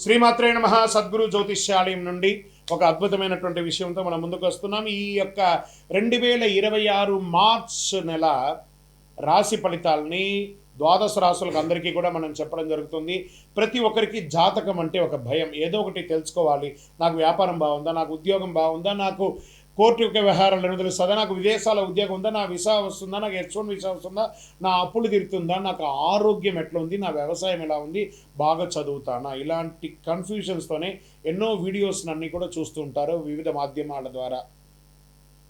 శ్రీమాత్రే నమః. సద్గురు జ్యోతిష్యాలయం నుండి ఒక అద్భుతమైనటువంటి విషయంతో మనం ముందుకు వస్తున్నాం. ఈ యొక్క 2026 మార్చ్ నెల రాశి ఫలితాలని ద్వాదశ రాశులకు అందరికీ కూడా మనం చెప్పడం జరుగుతుంది. ప్రతి ఒక్కరికి జాతకం అంటే ఒక భయం, ఏదో ఒకటి తెలుసుకోవాలి. నాకు వ్యాపారం బాగుందా, నాకు ఉద్యోగం బాగుందా, నాకు కోర్టు యొక్క వ్యవహారాలు తెలుస్తుందా, నాకు విదేశాల ఉద్యోగం ఉందా, నా వీసా వస్తుందా, నాకు H1 వీసా వస్తుందా, నా అప్పులు తీరుతుందా, నాకు ఆరోగ్యం ఎట్లా ఉంది, నా వ్యవసాయం ఎలా ఉంది, బాగా చదువుతానా, ఇలాంటి కన్ఫ్యూజన్స్తోనే ఎన్నో వీడియోస్ అన్నీ కూడా చూస్తూ ఉంటారు వివిధ మాధ్యమాల ద్వారా.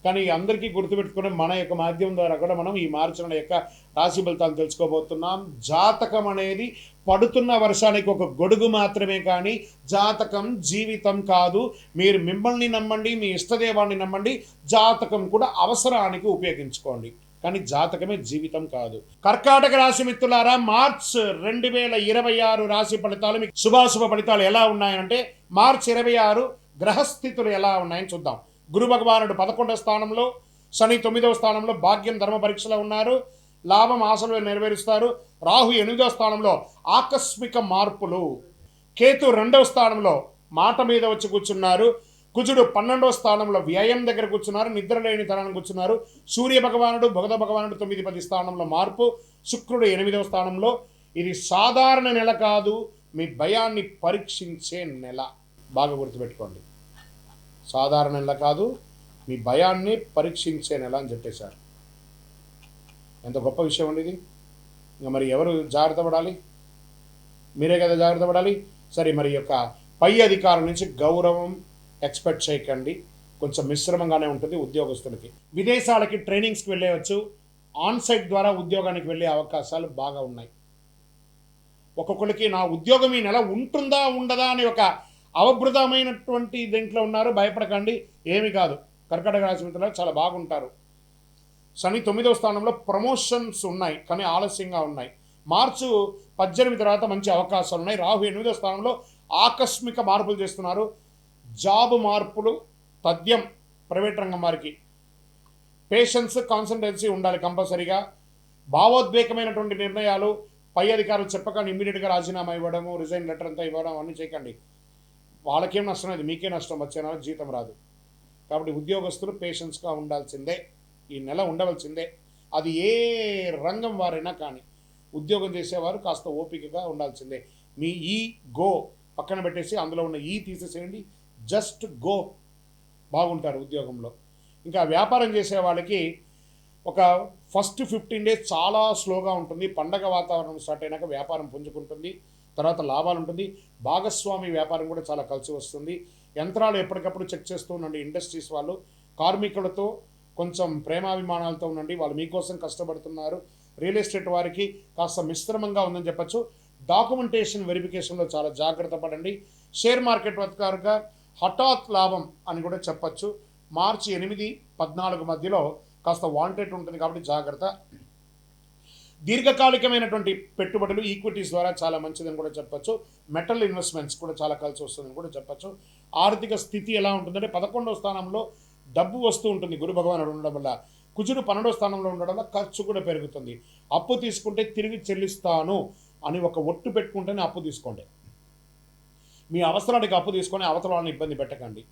కానీ అందరికీ గుర్తుపెట్టుకుని మన యొక్క మాధ్యమం ద్వారా కూడా మనం ఈ మార్చి నెల యొక్క రాశి ఫలితాలు తెలుసుకోబోతున్నాం. జాతకం అనేది పడుతున్న వర్షానికి ఒక గొడుగు మాత్రమే, కానీ జాతకం జీవితం కాదు. మీరు మిమ్మల్ని నమ్మండి, మీ ఇష్టదేవాన్ని నమ్మండి, జాతకం కూడా అవసరానికి ఉపయోగించుకోండి, కానీ జాతకమే జీవితం కాదు. కర్కాటక రాశి మిత్రులారా, మార్చ్ 2026 రాశి ఫలితాలు మీకు శుభాశుభ ఫలితాలు ఎలా ఉన్నాయంటే, మార్చ్ 26 గ్రహస్థితులు ఎలా ఉన్నాయని చూద్దాం. గురు భగవానుడు 11వ స్థానంలో, శని 9వ స్థానంలో భాగ్యం ధర్మ పరీక్షలో ఉన్నారు, లాభం ఆశలు నెరవేరుస్తారు. రాహు 8వ స్థానంలో ఆకస్మిక మార్పులు, కేతు 2వ స్థానంలో మాట మీద వచ్చి కూర్చున్నారు, కుజుడు 12వ స్థానంలో వ్యయం దగ్గర కూర్చున్నారు, నిద్ర లేని తనాన్ని కూర్చున్నారు. సూర్య భగవానుడు బుధ భగవానుడు 9-10 స్థానంలో మార్పు, శుక్రుడు 8వ స్థానంలో. ఇది సాధారణ నెల కాదు, మీ భయాన్ని పరీక్షించే నెల. బాగా గుర్తుపెట్టుకోండి, సాధారణ నెల కాదు, మీ భయాన్ని పరీక్షించే నెల అని చెప్పేశారు. ఎంత గొప్ప విషయం అండి ఇది. ఇంకా మరి ఎవరు జాగ్రత్త పడాలి? మీరే కదా జాగ్రత్త పడాలి. సరే, మరి యొక్క పై అధికారుల నుంచి గౌరవం ఎక్స్పెక్ట్ చేయకండి, కొంచెం మిశ్రమంగానే ఉంటుంది ఉద్యోగస్తులకి. విదేశాలకి ట్రైనింగ్స్కి వెళ్ళవచ్చు, ఆన్సైట్ ద్వారా ఉద్యోగానికి వెళ్ళే అవకాశాలు బాగా ఉన్నాయి. ఒక్కొక్కరికి నా ఉద్యోగం ఈ నెల ఉంటుందా ఉండదా అని ఒక అవబృతమైనటువంటి దీంట్లో ఉన్నారు. భయపడకండి, ఏమి కాదు. కర్కాటక రాశి మిత్రులు చాలా బాగుంటారు. శని 9వ స్థానంలో ప్రమోషన్స్ ఉన్నాయి, కానీ ఆలస్యంగా ఉన్నాయి. మార్చి 18 తర్వాత మంచి అవకాశాలు ఉన్నాయి. రాహు 8వ స్థానంలో ఆకస్మిక మార్పులు చేస్తున్నారు. జాబ్ మార్పులు తథ్యం. ప్రైవేట్ రంగం వారికి పేషెన్స్, కాన్సన్ట్రేన్సీ ఉండాలి కంపల్సరీగా. భావోద్వేగమైనటువంటి నిర్ణయాలు పై అధికారులు చెప్పకుండా ఇమ్మీడియట్గా రాజీనామా ఇవ్వడము, రిజైన్ లెటర్ అంతా ఇవ్వడం అన్నీ చేయకండి. వాళ్ళకేం నష్టం లేదు, మీకే నష్టం. వచ్చే నెల జీతం రాదు. కాబట్టి ఉద్యోగస్తులు పేషెన్స్గా ఉండాల్సిందే, ఈ నెల ఉండవలసిందే. అది ఏ రంగం వారైనా కానీ ఉద్యోగం చేసేవారు కాస్త ఓపికగా ఉండాల్సిందే. మీ ఈ గో పక్కన పెట్టేసి అందులో ఉన్న ఈ తీసేసేయండి, జస్ట్ గో. బాగుంటారు ఉద్యోగంలో. ఇంకా వ్యాపారం చేసే వాళ్ళకి ఒక ఫస్ట్ 15 డేస్ చాలా స్లోగా ఉంటుంది. పండగ వాతావరణం స్టార్ట్ అయినాక వ్యాపారం పుంజుకుంటుంది, తర్వాత లాభాలు ఉంటుంది. భాగస్వామి వ్యాపారం కూడా చాలా కలిసి వస్తుంది. యంత్రాలు ఎప్పటికప్పుడు చెక్ చేస్తూ ఉండండి. ఇండస్ట్రీస్ వాళ్ళు కార్మికులతో కొంచెం ప్రేమాభిమానాలతో ఉండండి, వాళ్ళు మీకోసం కష్టపడుతున్నారు. రియల్ ఎస్టేట్ వారికి కాస్త మిశ్రమంగా ఉందని చెప్పచ్చు. డాక్యుమెంటేషన్ వెరిఫికేషన్లో చాలా జాగ్రత్త పడండి. షేర్ మార్కెట్ వర్గారుగా హఠాత్ లాభం అని కూడా చెప్పచ్చు. మార్చి 8-14 మధ్యలో కాస్త వాంటెడ్ ఉంటుంది, కాబట్టి జాగ్రత్త. దీర్ఘకాలికమైనటువంటి పెట్టుబడులు ఈక్విటీస్ ద్వారా చాలా మంచిదని కూడా చెప్పచ్చు. మెటల్ ఇన్వెస్ట్మెంట్స్ కూడా చాలా కలిసి వస్తుందని కూడా చెప్పచ్చు. ఆర్థిక స్థితి ఎలా ఉంటుందంటే 11వ స్థానంలో డబ్బు వస్తూ ఉంటుంది గురు భగవానుడు ఉండడం వల్ల. కుజుడు 12వ స్థానంలో ఉండడం వల్ల ఖర్చు కూడా పెరుగుతుంది. అప్పు తీసుకుంటే తిరిగి చెల్లిస్తాను అని ఒక ఒట్టు పెట్టుకుంటేనే అప్పు తీసుకోండి. మీ అవసరానికి అప్పు తీసుకొని అవతల వాళ్ళని ఇబ్బంది పెట్టకండి.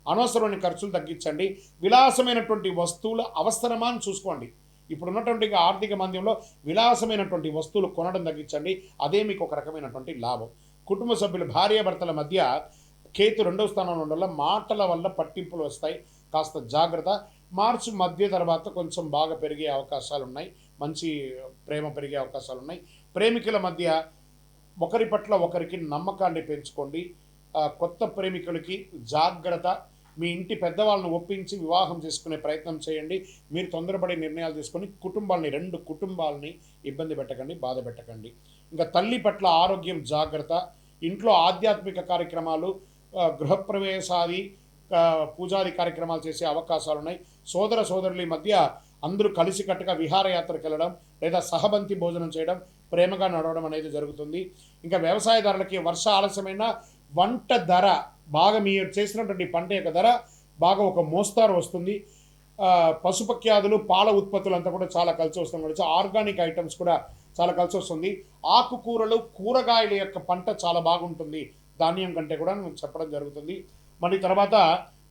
అనవసరమైన ఖర్చులు తగ్గించండి. విలాసమైనటువంటి వస్తువుల అవసరమా అని చూసుకోండి. ఇప్పుడున్నటువంటి ఆర్థిక మాంద్యంలో విలాసమైనటువంటి వస్తువులు కొనడం తగ్గించండి, అదే మీకు ఒక రకమైనటువంటి లాభం. కుటుంబ సభ్యులు భార్యాభర్తల మధ్య కేతు 2వ స్థానంలో ఉండడం వల్ల మాటల వల్ల పట్టింపులు వస్తాయి, కాస్త జాగ్రత్త. మార్చి మధ్య తర్వాత కొంచెం బాగా పెరిగే అవకాశాలు ఉన్నాయి, మంచి ప్రేమ పెరిగే అవకాశాలు ఉన్నాయి. ప్రేమికుల మధ్య ఒకరి పట్ల ఒకరికి నమ్మకాన్ని పెంచుకోండి. కొత్త ప్రేమికులకి జాగ్రత్త. మీ ఇంటి పెద్దవాళ్ళను ఒప్పించి వివాహం చేసుకునే ప్రయత్నం చేయండి. మీరు తొందరపడే నిర్ణయాలు తీసుకొని రెండు కుటుంబాలని ఇబ్బంది పెట్టకండి, బాధ పెట్టకండి. ఇంకా తల్లి పట్ల ఆరోగ్యం జాగ్రత్త. ఇంట్లో ఆధ్యాత్మిక కార్యక్రమాలు, గృహప్రవేశాది పూజాది కార్యక్రమాలు చేసే అవకాశాలు ఉన్నాయి. సోదర సోదరుల మధ్య అందరూ కలిసికట్టుగా విహారయాత్రకు వెళ్ళడం లేదా సహబంతి భోజనం చేయడం, ప్రేమగా నడవడం అనేది జరుగుతుంది. ఇంకా వ్యవసాయదారులకి వర్ష ఆలస్యమైన వంట ధర బాగా, మీరు చేసినటువంటి పంట యొక్క ధర బాగా ఒక మోస్తారు వస్తుంది. పశుపక్యాదులు, పాల ఉత్పత్తులు అంతా కూడా చాలా కలిసి వస్తుంది. ఆర్గానిక్ ఐటమ్స్ కూడా చాలా కలిసి వస్తుంది. ఆకుకూరలు, కూరగాయల యొక్క పంట చాలా బాగుంటుంది. ధాన్యం కంటే కూడా చెప్పడం జరుగుతుంది. మళ్ళీ తర్వాత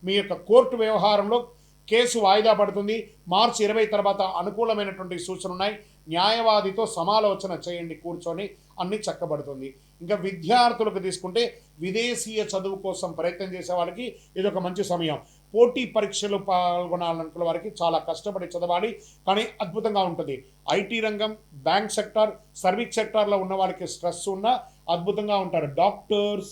మీ యొక్క కోర్టు వ్యవహారంలో కేసు వాయిదా పడుతుంది. మార్చి 20 తర్వాత అనుకూలమైనటువంటి సూచనలు ఉన్నాయి. న్యాయవాదితో సమాలోచన చేయండి, కూర్చొని అన్నీ చక్కబడుతుంది. ఇంకా విద్యార్థులకు తీసుకుంటే విదేశీయ చదువు కోసం ప్రయత్నం చేసే వాళ్ళకి ఇది ఒక మంచి సమయం. పోటీ పరీక్షలు పాల్గొనాలనుకున్న వారికి చాలా కష్టపడి చదవాలి, కానీ అద్భుతంగా ఉంటుంది. ఐటీ రంగం, బ్యాంక్ సెక్టార్, సర్వీస్ సెక్టార్లో ఉన్న వాళ్ళకి స్ట్రెస్ ఉన్నా అద్భుతంగా ఉంటారు. డాక్టర్స్,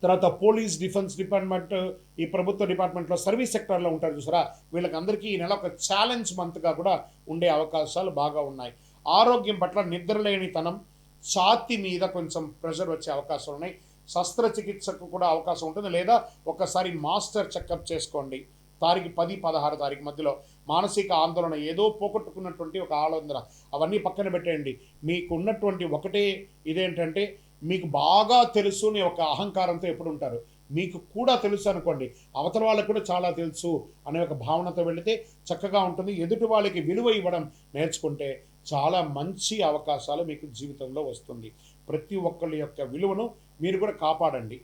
తర్వాత పోలీస్, డిఫెన్స్ డిపార్ట్మెంట్, ఈ ప్రభుత్వ డిపార్ట్మెంట్లో సర్వీస్ సెక్టార్లో ఉంటారు చూసారా, వీళ్ళకి అందరికీ ఈ నెల ఒక ఛాలెంజ్ మంత్గా కూడా ఉండే అవకాశాలు బాగా ఉన్నాయి. ఆరోగ్యం పట్ల నిద్రలేనితనం, ఛాతీ మీద కొంచెం ప్రెషర్ వచ్చే అవకాశాలు ఉన్నాయి. శస్త్రచికిత్సకు కూడా అవకాశం ఉంటుంది, లేదా ఒకసారి మాస్టర్ చెకప్ చేసుకోండి. తారీఖు 10-16 తారీఖు మధ్యలో మానసిక ఆందోళన, ఏదో పోగొట్టుకున్నటువంటి ఒక ఆలోచన, అవన్నీ పక్కన పెట్టేయండి. మీకు ఉన్నటువంటి ఒకటే ఇదేంటంటే, మీకు బాగా తెలుసు అనే ఒక అహంకారంతో ఎప్పుడు ఉంటారు. మీకు కూడా తెలుసు అనుకోండి, అవతల వాళ్ళకు కూడా చాలా తెలుసు అనే ఒక భావనతో వెళితే చక్కగా ఉంటుంది. ఎదుటి వాళ్ళకి విలువ ఇవ్వడం నేర్చుకుంటే చాలా మంచి అవకాశాలు మీకు జీవితంలో వస్తుంది. ప్రతి ఒక్కరి యొక్క విలువను మీరు కూడా కాపాడండి.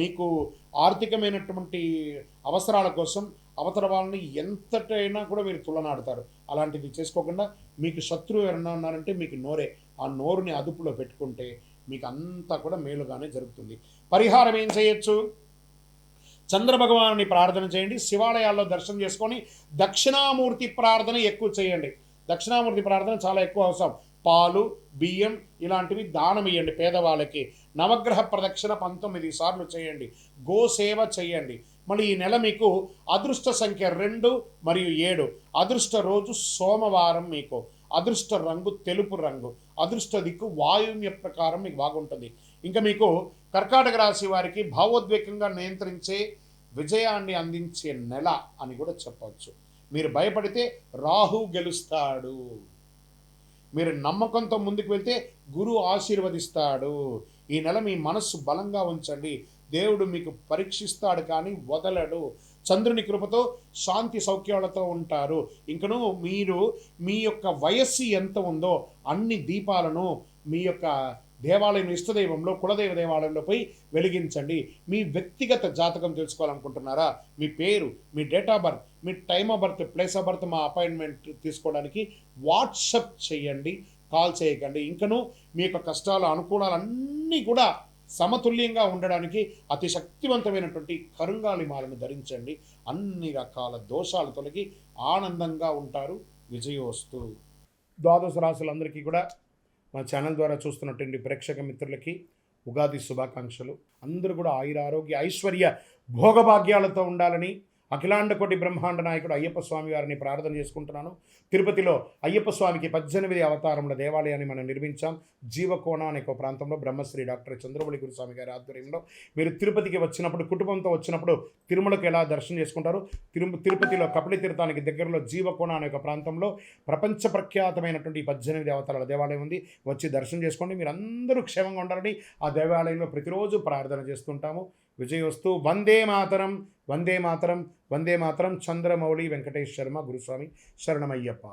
మీకు ఆర్థికమైనటువంటి అవసరాల కోసం అవతల వాళ్ళని ఎంతటైనా కూడా మీరు తులనాడతారు. అలాంటిది చేసుకోకుండా, మీకు శత్రువు ఎవరన్నా ఉన్నారంటే మీకు నోరే, ఆ నోరుని అదుపులో పెట్టుకుంటే మీకు అంతా కూడా మేలుగానే జరుగుతుంది. పరిహారం ఏం చేయొచ్చు? చంద్రభగవాన్ని ప్రార్థన చేయండి, శివాలయాల్లో దర్శనం చేసుకొని దక్షిణామూర్తి ప్రార్థన ఎక్కువ చేయండి. దక్షిణామూర్తి ప్రార్థన చాలా ఎక్కువ అవసరం. పాలు, బియ్యం ఇలాంటివి దానం ఇవ్వండి పేదవాళ్ళకి. నవగ్రహ ప్రదక్షిణ 19 సార్లు చేయండి. గోసేవ చేయండి. మళ్ళీ ఈ నెల మీకు అదృష్ట సంఖ్య 2 మరియు 7. అదృష్ట రోజు సోమవారం. మీకు అదృష్ట రంగు తెలుపు రంగు. అదృష్ట దిక్కు వాయువ్య ప్రకారం మీకు బాగుంటుంది. ఇంకా మీకు కర్కాటక రాశి వారికి భావోద్వేగంగా నియంత్రించే, విజయాన్ని అందించే నెల అని కూడా చెప్పవచ్చు. మీరు భయపడితే రాహు గెలుస్తాడు. మీరు నమ్మకంతో ముందుకు వెళ్తే గురువు ఆశీర్వదిస్తాడు. ఈ నెల మీ మనస్సు బలంగా ఉంచండి. దేవుడు మీకు పరీక్షిస్తాడు కానీ వదలడు. చంద్రుని కృపతో శాంతి సౌఖ్యాలతో ఉంటారు. ఇంకను మీరు మీ యొక్క వయస్సు ఎంత ఉందో అన్ని దీపాలను మీ యొక్క దేవాలయం, ఇష్టదైవంలో, కులదైవ దేవాలయంలో పోయి వెలిగించండి. మీ వ్యక్తిగత జాతకం తెలుసుకోవాలనుకుంటున్నారా? మీ పేరు, మీ డేట్ ఆఫ్ బర్త్, మీ time of birth, place of birth, మా అపాయింట్మెంట్ తీసుకోవడానికి వాట్సప్ చేయండి, కాల్ చేయకండి. ఇంకను మీ యొక్క కష్టాలు, అనుకూలాలు అన్నీ కూడా సమతుల్యంగా ఉండడానికి అతి శక్తివంతమైనటువంటి కరుంగాలి మాలను ధరించండి. అన్ని రకాల దోషాలు తొలగి ఆనందంగా ఉంటారు. విజయోస్తు. ద్వాదశ రాశులందరికీ కూడా మా ఛానల్ ద్వారా చూస్తున్నటువంటి ప్రేక్షక మిత్రులకి ఉగాది శుభాకాంక్షలు. అందరూ కూడా ఆయుర ఆరోగ్య ఐశ్వర్య భోగభాగ్యాలతో ఉండాలని అఖిలాండ కోటి బ్రహ్మాండ నాయకుడు అయ్యప్ప స్వామి వారిని ప్రార్థన చేసుకుంటున్నాను. తిరుపతిలో అయ్యప్ప స్వామికి 18 అవతారముల దేవాలయాన్ని మనం నిర్మించాం. జీవకోణ అనే ఒక ప్రాంతంలో బ్రహ్మశ్రీ డాక్టర్ చంద్రమౌళి గురుస్వామి గారి ఆధ్వర్యంలో మీరు తిరుపతికి వచ్చినప్పుడు, కుటుంబంతో వచ్చినప్పుడు తిరుమలకు ఎలా దర్శనం చేసుకుంటారు? తిరుపతిలో కపిల తీర్థానికి దగ్గరలో జీవకోణ అనే ఒక ప్రాంతంలో ప్రపంచ ప్రఖ్యాతమైనటువంటి 18 అవతారాల దేవాలయం ఉంది. వచ్చి దర్శనం చేసుకోండి. మీరు అందరూ క్షేమంగా ఉండాలని ఆ దేవాలయంలో ప్రతిరోజు ప్రార్థన చేస్తుంటాము. విజయోస్తు. వందే మాతరం, వందే మాతరం, వందే మాతరం. చంద్రమౌళి వెంకటేష్ శర్మ గురుస్వామి. శరణమయ్యప్ప.